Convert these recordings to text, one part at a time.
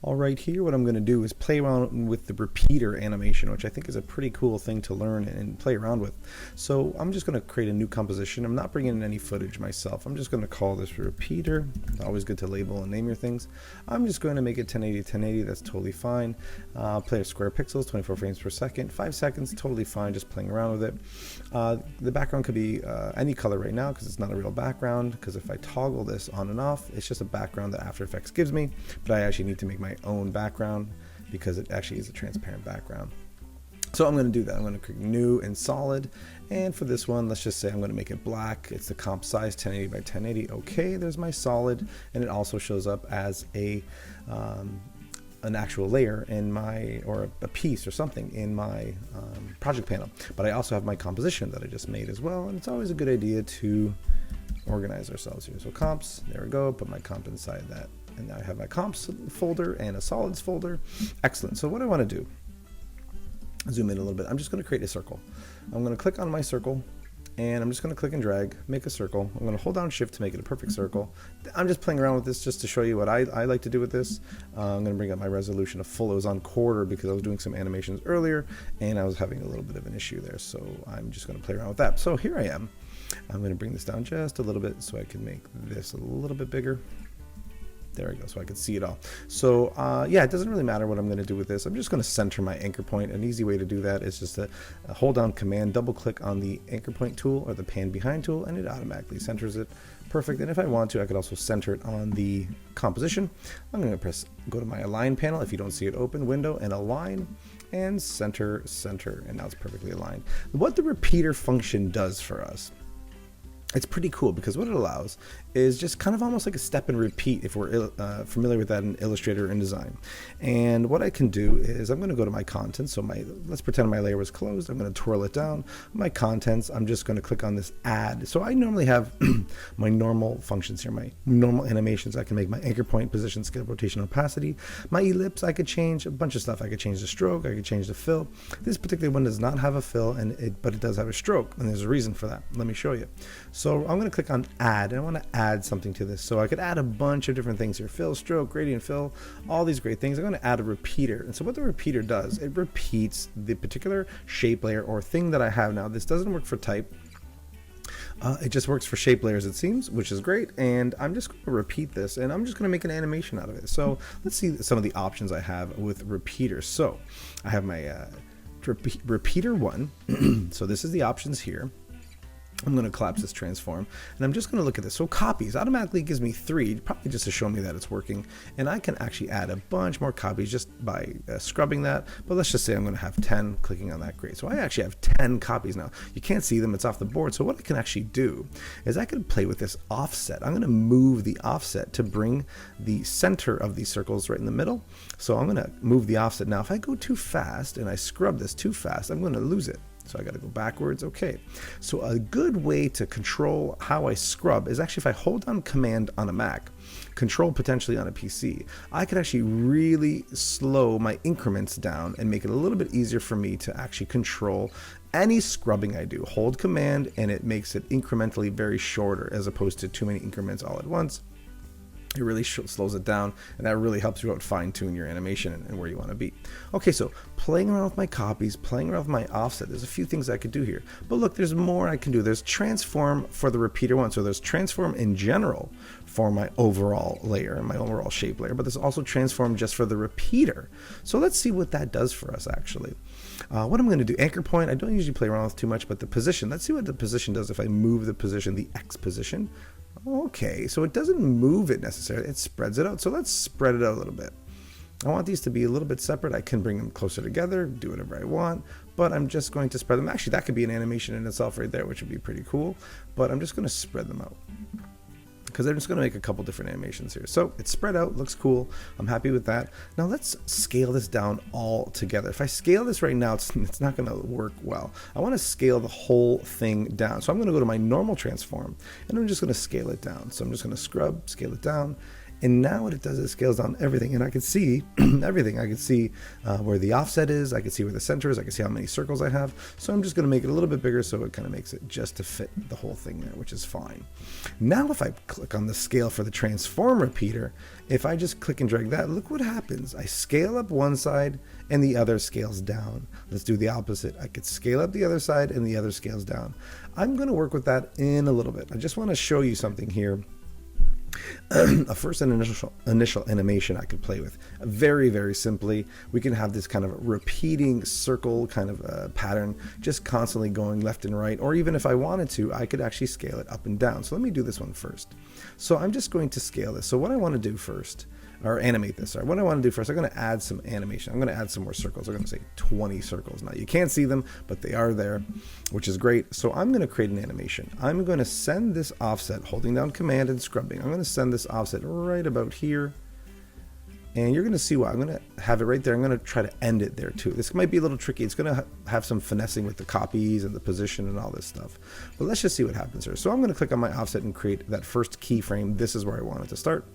All right, here what I'm going to do is play around with the repeater animation, which I think is a pretty cool thing to learn and play around with. So I'm just going to create a new composition. I'm not bringing in any footage myself. I'm just going to call this repeater. Always good to label and name your things. I'm just going to make it 1080. That's totally fine. Play at square pixels, 24 frames per second, 5 seconds, totally fine, just playing around with it. The background could be any color right now because it's not a real background, because if I toggle this on and off, it's just a background that After Effects gives me, but I actually need to make my own background because it actually is a transparent background. So I'm going to do that. I'm going to click new and solid, and for this one, let's just say I'm going to make it black. It's the comp size 1080 by 1080. Okay, there's my solid, and it also shows up as a an actual layer in my, or a piece or something in my project panel. But I also have my composition that I just made as well, and it's always a good idea to organize ourselves here. So comps, there we go, put my comp inside that, and now I have my comps folder and a solids folder. Excellent. So what I want to do, zoom in a little bit, I'm just going to create a circle. I'm going to click on my circle, and I'm just going to click and drag, make a circle. I'm going to hold down shift to make it a perfect circle. I'm just playing around with this just to show you what I like to do with this. I'm going to bring up my resolution to full. It was on quarter because I was doing some animations earlier and I was having a little bit of an issue there. So I'm just going to play around with that. So here I am. I'm going to bring this down just a little bit so I can make this a little bit bigger. There we go, so I can see it all. So yeah, it doesn't really matter what I'm going to do with this. I'm just going to center my anchor point. An easy way to do that is just to hold down Command, double click on the anchor point tool or the pan behind tool, and it automatically centers it. Perfect. And if I want to, I could also center it on the composition. I'm going to go to my align panel. If you don't see it, open window and align and center, and now it's perfectly aligned. What the repeater function does for us, it's pretty cool because what it allows is just kind of almost like a step and repeat if we're familiar with that in Illustrator and Design. And what I can do is I'm going to go to my contents. So let's pretend my layer was closed. I'm going to twirl it down. My contents, I'm just going to click on this add. So I normally have my normal functions here, my normal animations. I can make my anchor point, position, scale, rotation, opacity. My ellipse, I could change a bunch of stuff. I could change the stroke. I could change the fill. This particular one does not have a fill, but it does have a stroke. And there's a reason for that. Let me show you. So I'm going to click on add, and I want to add something to this. So I could add a bunch of different things here: fill, stroke, gradient, fill, all these great things. I'm going to add a repeater. And so what the repeater does, it repeats the particular shape layer or thing that I have now. This doesn't work for type. It just works for shape layers, it seems, which is great. And I'm just going to repeat this, and I'm just going to make an animation out of it. So let's see some of the options I have with repeaters. So I have my repeater 1. So this is the options here. I'm going to collapse this transform, and I'm just going to look at this. So copies automatically gives me 3, probably just to show me that it's working. And I can actually add a bunch more copies just by scrubbing that. But let's just say I'm going to have 10, clicking on that. Great. So I actually have 10 copies now. You can't see them. It's off the board. So what I can actually do is I can play with this offset. I'm going to move the offset to bring the center of these circles right in the middle. So I'm going to move the offset. Now, if I go too fast and I scrub this too fast, I'm going to lose it. So I got to go backwards. Okay. So a good way to control how I scrub is actually if I hold down Command on a Mac, Control potentially on a PC, I could actually really slow my increments down and make it a little bit easier for me to actually control any scrubbing I do. Hold Command and it makes it incrementally very shorter as opposed to too many increments all at once. It really slows it down, and that really helps you out fine-tune your animation and where you want to be. Okay, so playing around with my copies, playing around with my offset, there's a few things I could do here. But look, there's more I can do. There's transform for the repeater 1. So there's transform in general for my overall layer and my overall shape layer, but there's also transform just for the repeater. So let's see what that does for us actually. What I'm going to do, anchor point, I don't usually play around with too much, but the position, let's see what the position does if I move the position, the X position. Okay, so it doesn't move it necessarily, it spreads it out. So let's spread it out a little bit. I want these to be a little bit separate. I can bring them closer together, do whatever I want, but I'm just going to spread them. Actually, that could be an animation in itself right there, which would be pretty cool, but I'm just going to spread them out because I'm just going to make a couple different animations here. So it's spread out, looks cool. I'm happy with that. Now let's scale this down all together. If I scale this right now, it's not going to work well. I want to scale the whole thing down. So I'm going to go to my normal transform, and I'm just going to scale it down. So I'm just going to scrub, scale it down. And now what it does is it scales down everything, and I can see everything. I can see where the offset is, I can see where the center is, I can see how many circles I have. So I'm just going to make it a little bit bigger so it kind of makes it just to fit the whole thing there, which is fine. Now if I click on the scale for the transform repeater, if I just click and drag that, look what happens. I scale up one side and the other scales down. Let's do the opposite. I could scale up the other side and the other scales down. I'm going to work with that in a little bit. I just want to show you something here. A first initial animation I could play with very, very simply. We can have this kind of repeating circle kind of pattern, just constantly going left and right, or even if I wanted to, I could actually scale it up and down. So let me do this one first. So I'm just going to scale this. So what I want to do first, or animate this, sorry. What I want to do first, I'm going to add some animation. I'm going to add some more circles. I'm going to say 20 circles. Now you can't see them, but they are there, which is great. So I'm going to create an animation. I'm going to send this offset, holding down Command and scrubbing. I'm going to send this offset right about here. And you're going to see why. I'm going to have it right there. I'm going to try to end it there too. This might be a little tricky. It's going to have some finessing with the copies and the position and all this stuff. But let's just see what happens here. So I'm going to click on my offset and create that first keyframe. This is where I want it to start.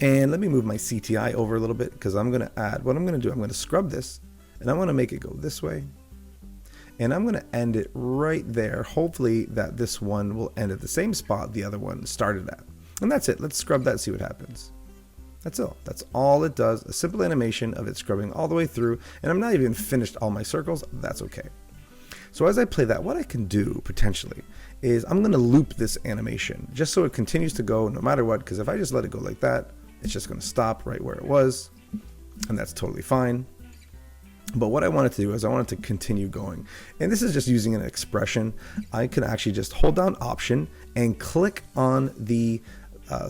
And let me move my CTI over a little bit because I'm going to add, what I'm going to do, I'm going to scrub this and I want to make it go this way. And I'm going to end it right there. Hopefully that this one will end at the same spot the other one started at. And that's it. Let's scrub that and see what happens. That's all. That's all it does. A simple animation of it scrubbing all the way through. And I'm not even finished all my circles. That's okay. So as I play that, what I can do potentially is I'm going to loop this animation just so it continues to go no matter what. Because if I just let it go like that, it's just going to stop right where it was, and that's totally fine. But what I wanted to do is I wanted to continue going. And this is just using an expression. I can actually just hold down Option and click on the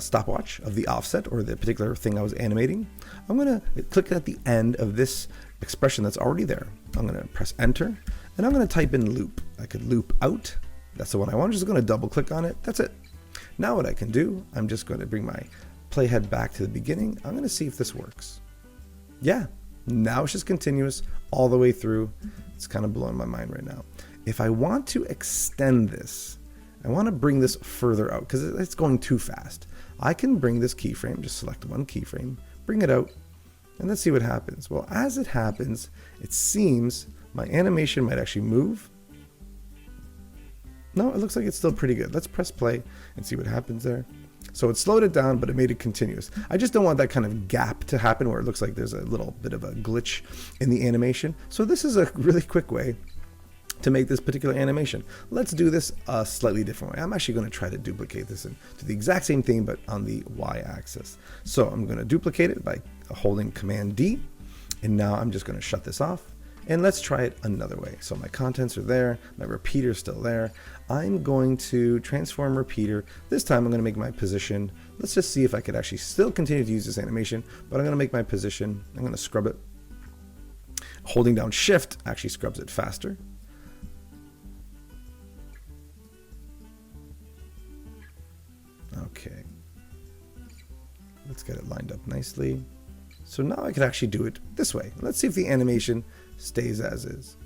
stopwatch of the offset or the particular thing I was animating. I'm going to click at the end of this expression that's already there. I'm going to press Enter, and I'm going to type in loop. I could loop out. That's the one I want. I'm just going to double click on it. That's it. Now what I can do, I'm just going to bring my playhead back to the beginning. I'm going to see if this works. Yeah, now it's just continuous all the way through. It's kind of blowing my mind right now. If I want to extend this, I want to bring this further out because it's going too fast. I can bring this keyframe, just select one keyframe, bring it out, and let's see what happens. Well, as it happens, it seems my animation might actually move. No, it looks like it's still pretty good. Let's press play and see what happens there. So it slowed it down, but it made it continuous. I just don't want that kind of gap to happen where it looks like there's a little bit of a glitch in the animation. So this is a really quick way to make this particular animation. Let's do this a slightly different way. I'm actually going to try to duplicate this and do the exact same thing, but on the y-axis. So I'm going to duplicate it by holding Command D, and now I'm just going to shut this off. And let's try it another way. So my contents are there, my repeater is still there. I'm going to transform repeater. This time I'm going to make my position. Let's just see if I could actually still continue to use this animation, but I'm going to make my position. I'm going to scrub it. Holding down Shift actually scrubs it faster. Okay. Let's get it lined up nicely. So now I can actually do it this way. Let's see if the animation stays as is.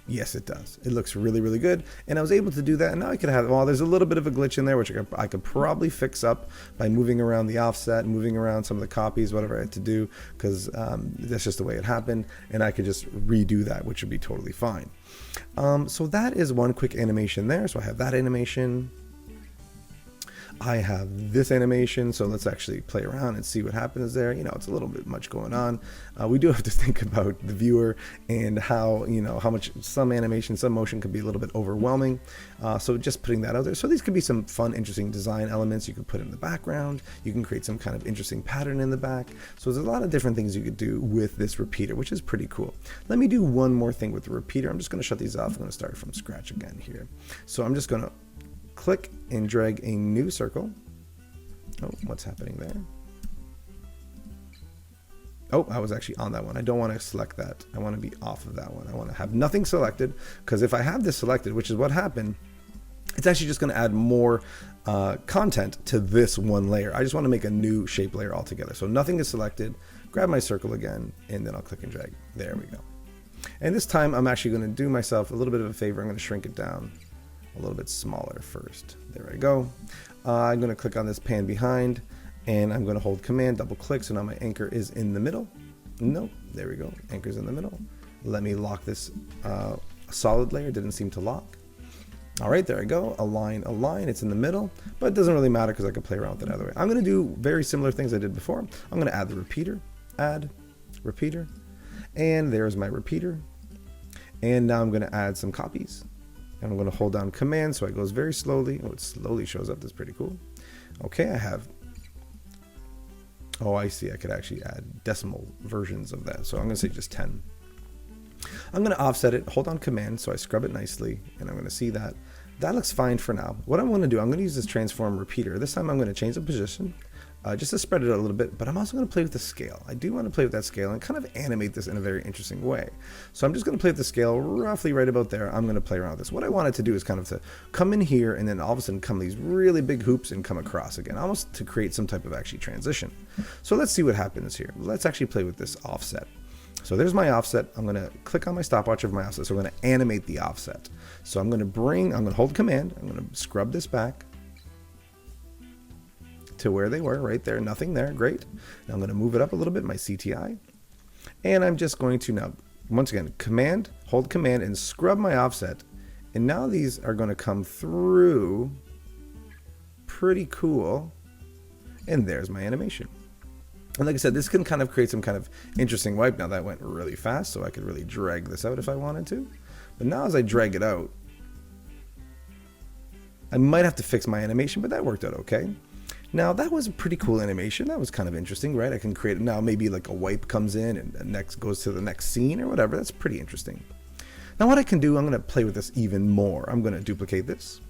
Yes, it does. It looks really, really good. And I was able to do that. And now I can have, well, there's a little bit of a glitch in there, which I could probably fix up by moving around the offset, moving around some of the copies, whatever I had to do, because that's just the way it happened. And I could just redo that, which would be totally fine. So that is one quick animation there. So I have that animation. I have this animation, so let's actually play around and see what happens there. You know, it's a little bit much going on. We do have to think about the viewer and how, you know, how much some animation, some motion could be a little bit overwhelming. So just putting that out there. So these could be some fun, interesting design elements you could put in the background. You can create some kind of interesting pattern in the back. So there's a lot of different things you could do with this repeater, which is pretty cool. Let me do one more thing with the repeater. I'm just going to shut these off. I'm going to start from scratch again here. So I'm just going to click and drag a new circle. Oh, what's happening there? Oh, I was actually on that one. I don't want to select that. I want to be off of that one. I want to have nothing selected, because if I have this selected, which is what happened, it's actually just going to add more content to this one layer. I just want to make a new shape layer altogether. So nothing is selected. Grab my circle again, and then I'll click and drag. There we go. And this time I'm actually going to do myself a little bit of a favor. I'm going to shrink it down a little bit smaller first. There I go. I'm going to click on this pan behind, and I'm going to hold Command, double click, so now my anchor is in the middle. Nope, there we go, anchor's in the middle. Let me lock this solid layer, didn't seem to lock. All right, there I go, align, it's in the middle, but it doesn't really matter because I can play around with it either way. I'm going to do very similar things I did before. I'm going to add the repeater, add, repeater, and there's my repeater. And now I'm going to add some copies. And I'm going to hold down Command so it goes very slowly. Oh, it slowly shows up. That's pretty cool. Okay, I have... Oh, I see. I could actually add decimal versions of that. So I'm going to say just 10. I'm going to offset it, hold down Command so I scrub it nicely. And I'm going to see that. That looks fine for now. What I'm going to do, I'm going to use this transform repeater. This time I'm going to change the position. Just to spread it out a little bit, but I'm also going to play with the scale. I do want to play with that scale and kind of animate this in a very interesting way. So I'm just going to play with the scale roughly right about there. I'm going to play around with this. What I wanted to do is kind of to come in here and then all of a sudden come these really big hoops and come across again, almost to create some type of actually transition. So let's see what happens here. Let's actually play with this offset. So there's my offset. I'm going to click on my stopwatch of my offset. So I'm going to animate the offset. So I'm going to hold Command. I'm going to scrub this back to where they were, right there, nothing there, great. Now I'm going to move it up a little bit, my CTI, and I'm just going to now, once again, Command, hold Command, and scrub my offset, and now these are going to come through, pretty cool, and there's my animation. And like I said, this can kind of create some kind of interesting wipe. Now that went really fast, so I could really drag this out if I wanted to, but now as I drag it out, I might have to fix my animation, but that worked out okay. Now that was a pretty cool animation. That was kind of interesting, right? I can create now maybe like a wipe comes in and next goes to the next scene or whatever. That's pretty interesting. Now what I can do, I'm going to play with this even more. I'm going to duplicate this.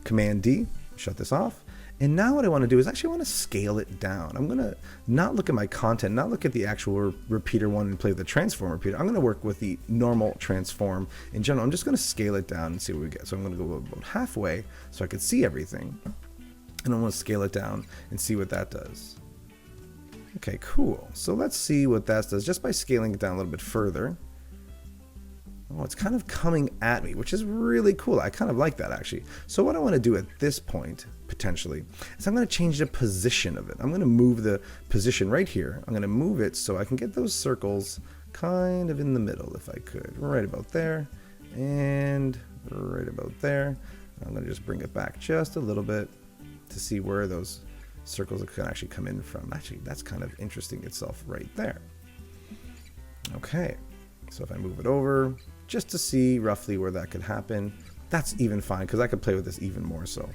Command D, shut this off. And now what I want to do is actually I want to scale it down. I'm going to not look at my content, not look at the actual repeater one and play with the transform repeater. I'm going to work with the normal transform in general. I'm just going to scale it down and see what we get. So I'm going to go about halfway so I could see everything. And I'm going to scale it down and see what that does. Okay, cool. So let's see what that does just by scaling it down a little bit further. Oh, it's kind of coming at me, which is really cool. I kind of like that actually. So what I want to do at this point, potentially, is I'm going to change the position of it. I'm going to move the position right here. I'm going to move it so I can get those circles kind of in the middle if I could. Right about there and right about there. I'm going to just bring it back just a little bit to see where those circles can actually come in from. Actually, that's kind of interesting itself right there. Okay, so if I move it over just to see roughly where that could happen, that's even fine because I could play with this even more so.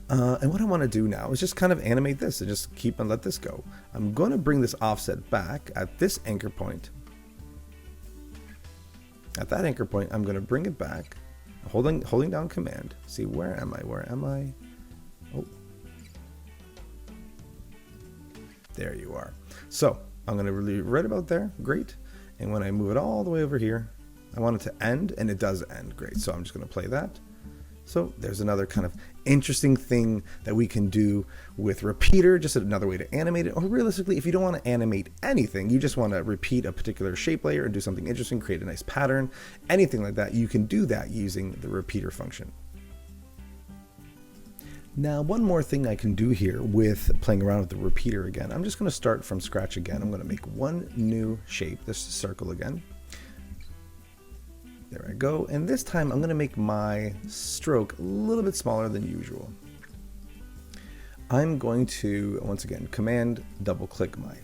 And what I want to do now is just kind of animate this and just keep and let this go. I'm going to bring this offset back at this anchor point. At that anchor point, I'm going to bring it back, holding down Command. See, where am I? Where am I? Oh, there you are. So I'm going to really right about there. Great. And when I move it all the way over here, I want it to end, and it does end. Great. So I'm just going to play that. So there's another kind of interesting thing that we can do with repeater, just another way to animate it. Or realistically, if you don't want to animate anything, you just want to repeat a particular shape layer and do something interesting, create a nice pattern, anything like that, you can do that using the repeater function. Now, one more thing I can do here with playing around with the repeater again, I'm just going to start from scratch again. I'm going to make one new shape, this circle again. There I go. And this time I'm going to make my stroke a little bit smaller than usual. I'm going to, once again, Command, double click my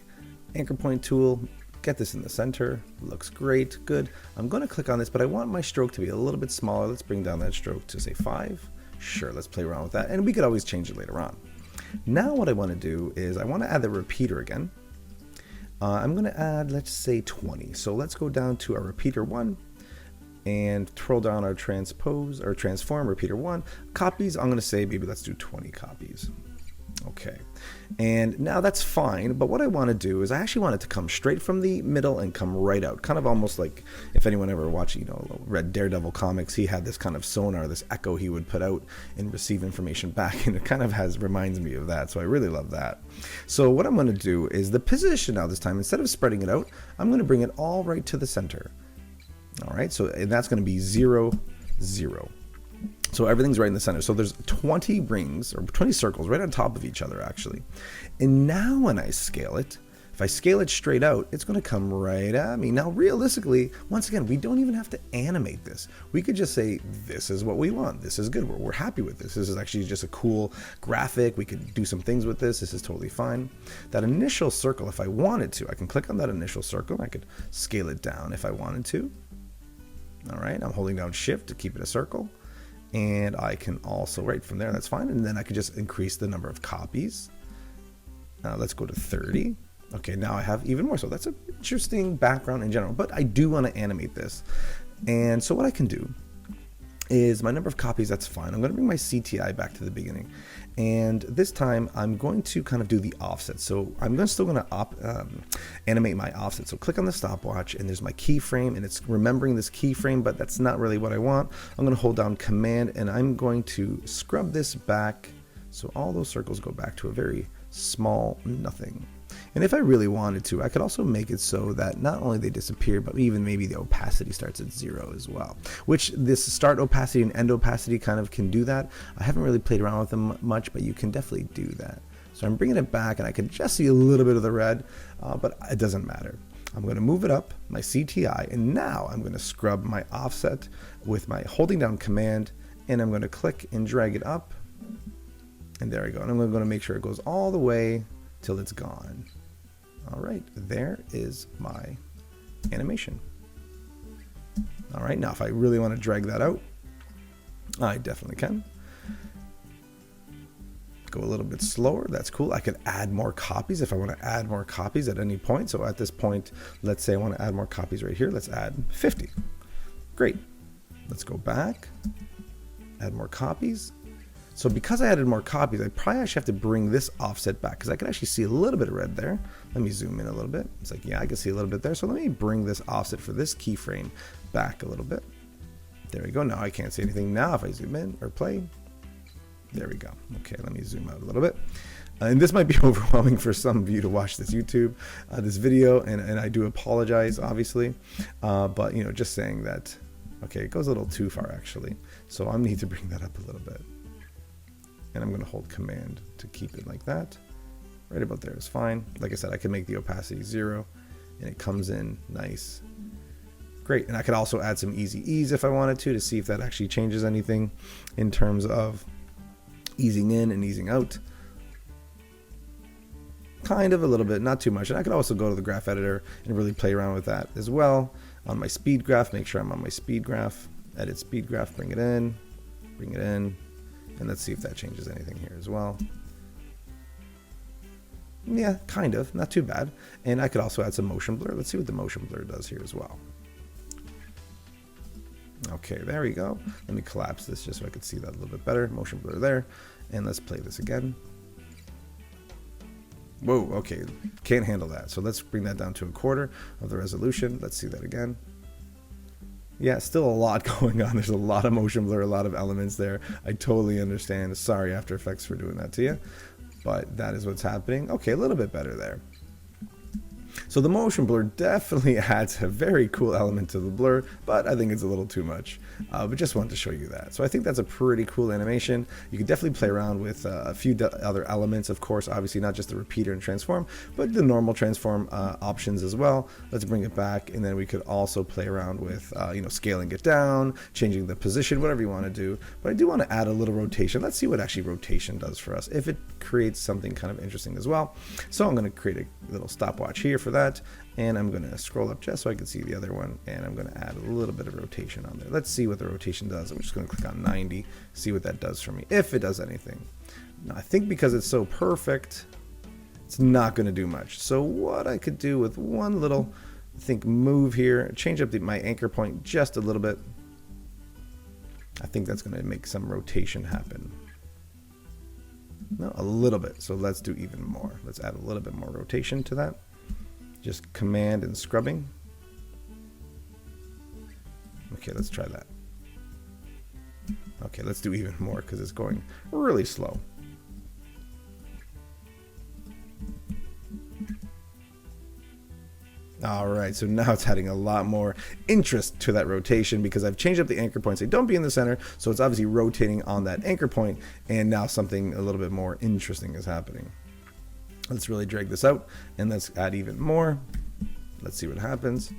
anchor point tool, get this in the center. Looks great. Good. I'm going to click on this, but I want my stroke to be a little bit smaller. Let's bring down that stroke to say 5. Sure, let's play around with that, and we could always change it later on. Now what I want to do is I want to add the repeater again. I'm going to add, let's say 20. So let's go down to our repeater 1 and twirl down our transpose or transform repeater 1. Copies, I'm going to say maybe let's do 20 copies. Okay, and now that's fine, but what I want to do is I actually want it to come straight from the middle and come right out, kind of almost like if anyone ever watched, read Daredevil comics, he had this kind of sonar, this echo he would put out and receive information back, and it kind of reminds me of that, so I really love that. So what I'm going to do is the position now this time, instead of spreading it out, I'm going to bring it all right to the center. All right, so and that's going to be 0, 0. So everything's right in the center. So there's 20 rings, or 20 circles right on top of each other, actually. And now when I scale it, if I scale it straight out, it's going to come right at me. Now, realistically, once again, we don't even have to animate this. We could just say, this is what we want. This is good. We're happy with this. This is actually just a cool graphic. We could do some things with this. This is totally fine. That initial circle, if I wanted to, I can click on that initial circle. I could scale it down if I wanted to. All right, I'm holding down Shift to keep it a circle. And I can also, right from there, that's fine. And then I could just increase the number of copies. Let's go to 30. Okay, now I have even more. So that's an interesting background in general, but I do want to animate this. And so what I can do is my number of copies, that's fine. I'm going to bring my CTI back to the beginning. And this time I'm going to kind of do the offset. So I'm still going to animate my offset. So click on the stopwatch and there's my keyframe, and it's remembering this keyframe, but that's not really what I want. I'm going to hold down Command and I'm going to scrub this back. So all those circles go back to a very small nothing. And if I really wanted to, I could also make it so that not only they disappear, but even maybe the opacity starts at 0 as well, which this start opacity and end opacity kind of can do that. I haven't really played around with them much, but you can definitely do that. So I'm bringing it back and I can just see a little bit of the red, but it doesn't matter. I'm going to move it up, my CTI, and now I'm going to scrub my offset with my holding down Command, and I'm going to click and drag it up. And there we go. And I'm going to make sure it goes all the way till it's gone. All right, there is my animation. All right, now if I really want to drag that out, I definitely can. Go a little bit slower, that's cool. I could add more copies if I want to add more copies at any point. So at this point, let's say I want to add more copies right here. Let's add 50. Great. Let's go back, add more copies. So because I added more copies, I probably actually have to bring this offset back because I can actually see a little bit of red there. Let me zoom in a little bit. It's like, yeah, I can see a little bit there. So let me bring this offset for this keyframe back a little bit. There we go. Now I can't see anything. Now if I zoom in or play, there we go. Okay, let me zoom out a little bit. And this might be overwhelming for some of you to watch this this video, and I do apologize, obviously. But, you know, just saying that, okay, it goes a little too far, actually. So I need to bring that up a little bit. And I'm going to hold Command to keep it like that. Right about there is fine. Like I said, I can make the opacity 0, and it comes in nice. Great. And I could also add some easy ease if I wanted to see if that actually changes anything in terms of easing in and easing out. Kind of a little bit, not too much. And I could also go to the graph editor and really play around with that as well. On my speed graph, make sure I'm on my speed graph. Edit speed graph, bring it in, and let's see if that changes anything here as well. Yeah, kind of, not too bad. And I could also add some motion blur. Let's see what the motion blur does here as well. Okay, there we go. Let me collapse this just so I could see that a little bit better. Motion blur there. And let's play this again. Whoa, okay, can't handle that. So let's bring that down to 1/4 of the resolution. Let's see that again. Yeah, still a lot going on. There's a lot of motion blur, a lot of elements there. I totally understand. Sorry, After Effects, for doing that to you. But that is what's happening. Okay, a little bit better there. So the motion blur definitely adds a very cool element to the blur, but I think it's a little too much. But just wanted to show you that. So I think that's a pretty cool animation. You can definitely play around with a few other elements, of course, obviously not just the repeater and transform, but the normal transform options as well. Let's bring it back, and then we could also play around with you know, scaling it down, changing the position, whatever you want to do. But I do want to add a little rotation. Let's see what actually rotation does for us, if it creates something kind of interesting as well. So I'm going to create a little stopwatch here for that, and I'm going to scroll up just so I can see the other one, and I'm going to add a little bit of rotation on there. Let's see what the rotation does. I'm just going to click on 90, see what that does for me, if it does anything. Now I think because it's so perfect, it's not going to do much. So what I could do with one little, I think, move here, change up my anchor point just a little bit, I think that's going to make some rotation happen. No, a little bit. So let's do even more. Let's add a little bit more rotation to that. Just Command and scrubbing. Okay, let's try that. Okay, let's do even more because it's going really slow. All right, so now it's adding a lot more interest to that rotation because I've changed up the anchor points. They don't be in the center, so it's obviously rotating on that anchor point, and now something a little bit more interesting is happening. Let's really drag this out, and let's add even more. Let's see what happens.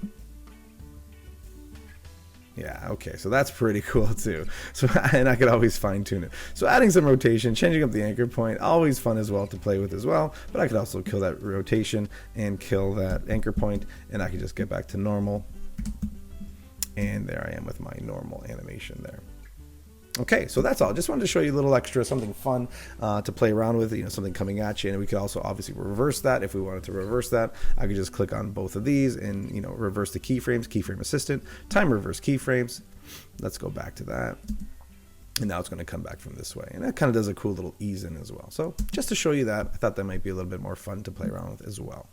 Yeah, okay, so that's pretty cool too. So, and I could always fine tune it. So adding some rotation, changing up the anchor point, always fun as well to play with as well. But I could also kill that rotation and kill that anchor point, and I could just get back to normal. And there I am with my normal animation there. Okay, so that's all. Just wanted to show you a little extra, something fun to play around with, something coming at you. And we could also obviously reverse that. If we wanted to reverse that, I could just click on both of these and, reverse the keyframes, keyframe assistant, time reverse keyframes. Let's go back to that. And now it's going to come back from this way. And that kind of does a cool little ease in as well. So just to show you that, I thought that might be a little bit more fun to play around with as well.